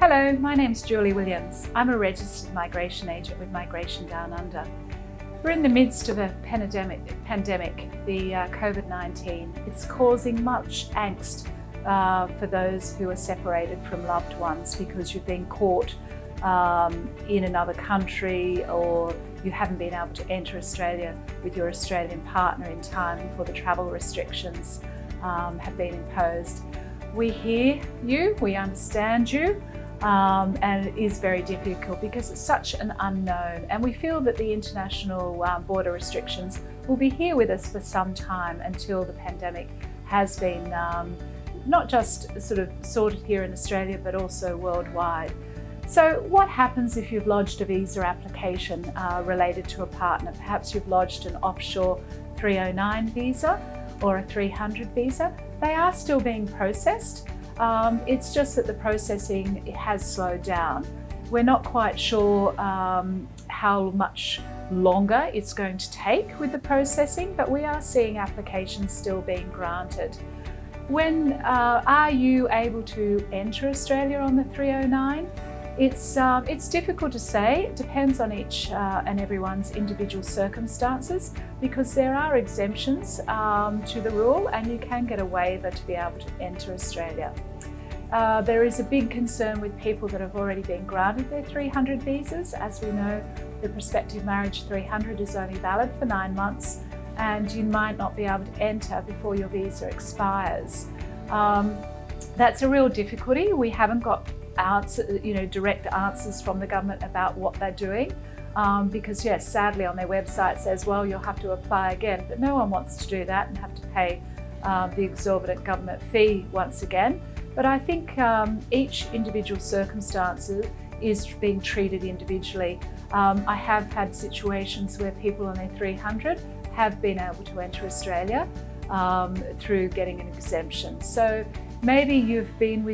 Hello, my name's Julie Williams. I'm a registered migration agent with Migration Downunder. We're in the midst of a pandemic, the COVID-19. It's causing much angst for those who are separated from loved ones because you've been caught in another country, or you haven't been able to enter Australia with your Australian partner in time before the travel restrictions have been imposed. We hear you, we understand you, and it is very difficult because it's such an unknown, and we feel that the international border restrictions will be here with us for some time until the pandemic has been not just sort of sorted here in Australia but also worldwide. So what happens if you've lodged a visa application related to a partner? Perhaps you've lodged an offshore 309 visa or a 300 visa. They are still being processed. It's just that the processing has slowed down. We're not quite sure how much longer it's going to take with the processing, but we are seeing applications still being granted. When are you able to enter Australia on the 309? It's difficult to say. It depends on each and everyone's individual circumstances, because there are exemptions to the rule, and you can get a waiver to be able to enter Australia. There is a big concern with people that have already been granted their 300 visas. As we know, the prospective marriage 300 is only valid for 9 months, and you might not be able to enter before your visa expires. That's a real difficulty. We haven't got direct answers from the government about what they're doing, because yes, sadly on their website it says, well, you'll have to apply again, but no one wants to do that and have to pay the exorbitant government fee once again. But I think each individual circumstance is being treated individually. I have had situations where people on their 300 have been able to enter Australia through getting an exemption. So maybe you've been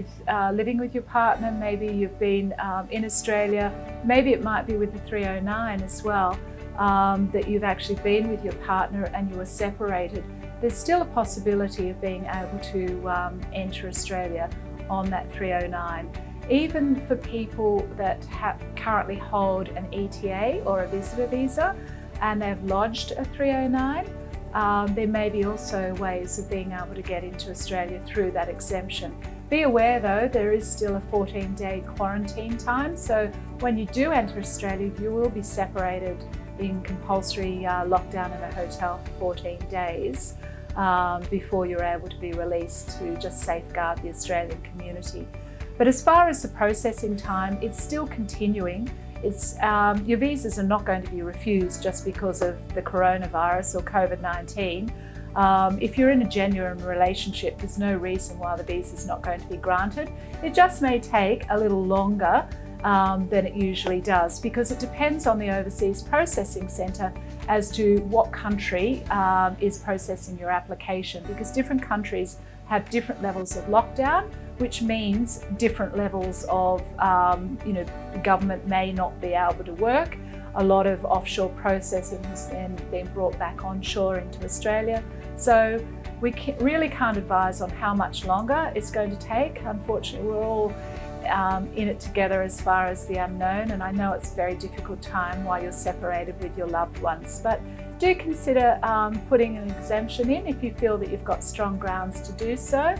living with your partner, maybe you've been in Australia, maybe it might be with the 309 as well, that you've actually been with your partner and you were separated. There's still a possibility of being able to enter Australia on that 309. Even for people that currently hold an ETA or a visitor visa and they've lodged a 309, there may be also ways of being able to get into Australia through that exemption. Be aware though, there is still a 14-day quarantine time, so when you do enter Australia, you will be separated in compulsory lockdown in a hotel for 14 days before you're able to be released to just safeguard the Australian community. But as far as the processing time, it's still continuing. Your visas are not going to be refused just because of the coronavirus or COVID-19. If you're in a genuine relationship, there's no reason why the visa is not going to be granted. It just may take a little longer than it usually does, because it depends on the overseas processing centre as to what country is processing your application, because different countries have different levels of lockdown, which means different levels of, the government may not be able to work. A lot of offshore processing has then been brought back onshore into Australia. So we really can't advise on how much longer it's going to take. Unfortunately, we're all in it together as far as the unknown, and I know it's a very difficult time while you're separated with your loved ones. But do consider putting an exemption in if you feel that you've got strong grounds to do so,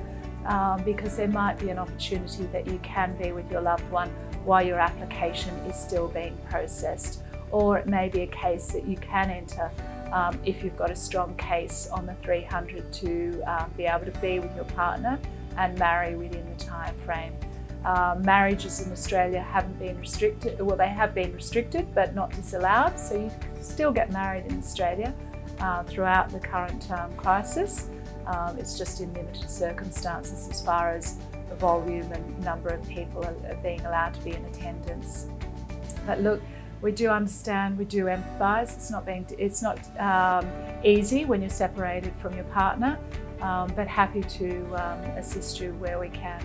because there might be an opportunity that you can be with your loved one while your application is still being processed. Or it may be a case that you can enter if you've got a strong case on the 300 to be able to be with your partner and marry within the time frame. Marriages in Australia haven't been restricted, well, they have been restricted but not disallowed, so you can still get married in Australia throughout the current crisis. It's just in limited circumstances as far as the volume and number of people are being allowed to be in attendance. But look, we do understand, we do empathise. It's not easy when you're separated from your partner, but happy to assist you where we can.